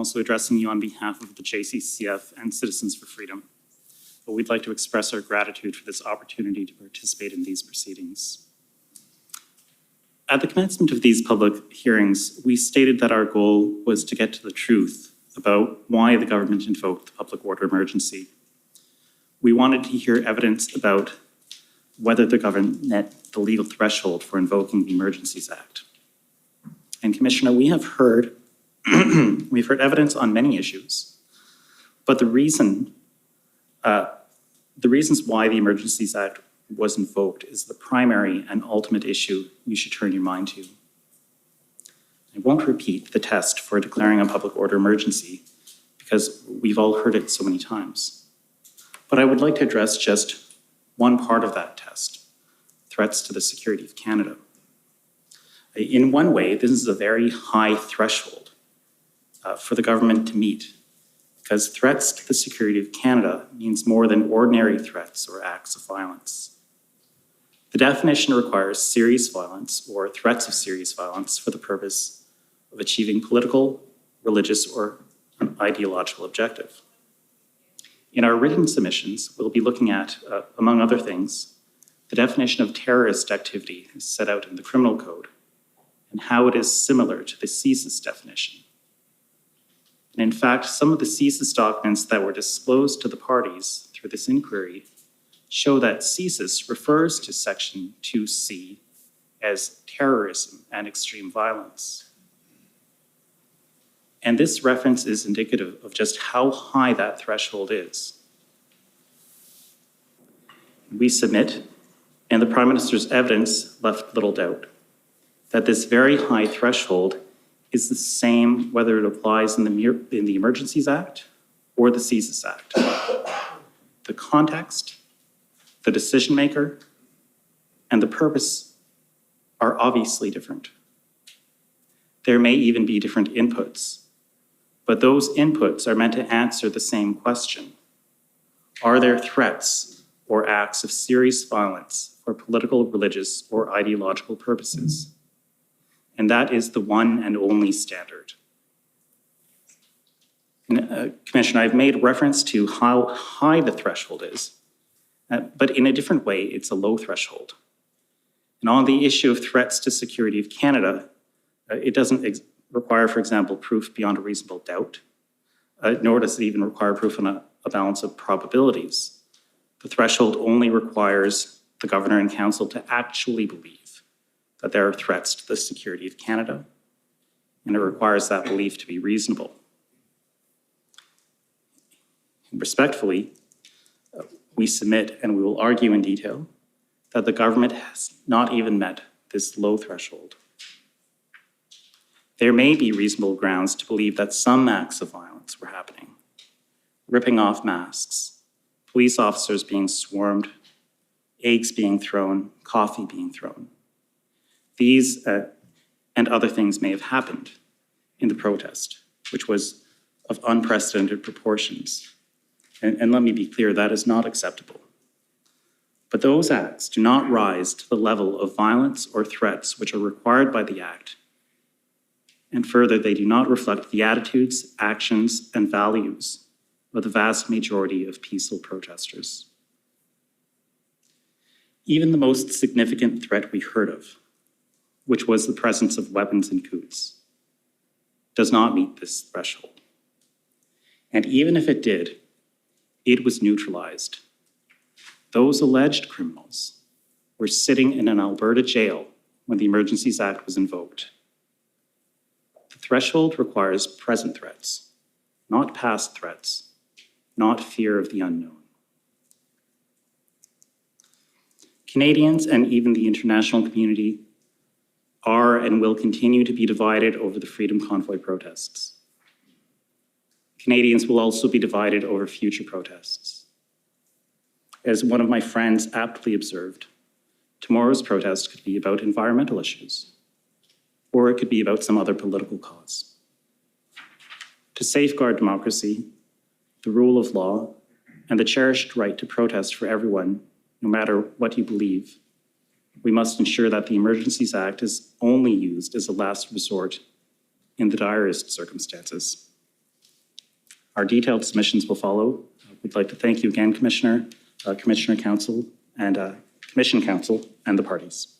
Also addressing you on behalf of the JCCF and Citizens for Freedom. But we'd like to express our gratitude for this opportunity to participate in these proceedings. At the commencement of these public hearings, we stated that our goal was to get to the truth about why the government invoked the public order emergency. We wanted to hear evidence about whether the government met the legal threshold for invoking the Emergencies Act. And Commissioner, we have heard we've heard evidence on many issues, but the reasons why the Emergencies Act was invoked is the primary and ultimate issue you should turn your mind to. I won't repeat the test for declaring a public order emergency because we've all heard it so many times. But I would like to address just one part of that test, threats to the security of Canada. In one way, this is a very high threshold for the government to meet, because threats to the security of Canada means more than ordinary threats or acts of violence. The definition requires serious violence or threats of serious violence for the purpose of achieving political, religious, or an ideological objective. In our written submissions, we'll be looking at, among other things, the definition of terrorist activity is set out in the Criminal Code and how it is similar to the CSIS definition. And in fact, some of the CSIS documents that were disclosed to the parties through this inquiry show that CSIS refers to Section 2C as terrorism and extreme violence. And this reference is indicative of just how high that threshold is. We submit, and the Prime Minister's evidence left little doubt, that this very high threshold is the same whether it applies in the Emergencies Act or the CSIS Act. The context, the decision maker, and the purpose are obviously different. There may even be different inputs, but those inputs are meant to answer the same question. Are there threats or acts of serious violence for political, religious, or ideological purposes? And that is the one and only standard. Commissioner, I've made reference to how high the threshold is, but in a different way, it's a low threshold. And on the issue of threats to security of Canada, it doesn't require, for example, proof beyond a reasonable doubt, nor does it even require proof on a balance of probabilities. The threshold only requires the Governor and Council to actually believe that there are threats to the security of Canada, and it requires that belief to be reasonable. And respectfully, we submit, and we will argue in detail, that the government has not even met this low threshold. There may be reasonable grounds to believe that some acts of violence were happening. Ripping off masks, police officers being swarmed, eggs being thrown, coffee being thrown. These and other things may have happened in the protest, which was of unprecedented proportions. And let me be clear, that is not acceptable. But those acts do not rise to the level of violence or threats which are required by the Act. And further, they do not reflect the attitudes, actions, and values of the vast majority of peaceful protesters. Even the most significant threat we heard of, which was the presence of weapons in Coutts, does not meet this threshold. And even if it did, it was neutralized. Those alleged criminals were sitting in an Alberta jail when the Emergencies Act was invoked. The threshold requires present threats, not past threats, not fear of the unknown. Canadians and even the international community are and will continue to be divided over the Freedom Convoy protests. Canadians will also be divided over future protests. As one of my friends aptly observed, tomorrow's protest could be about environmental issues, or it could be about some other political cause. To safeguard democracy, the rule of law, and the cherished right to protest for everyone, no matter what you believe, we must ensure that the Emergencies Act is only used as a last resort in the direst circumstances. Our detailed submissions will follow. We'd like to thank you again, Commissioner, Commissioner Council, and Commission Council, and the parties.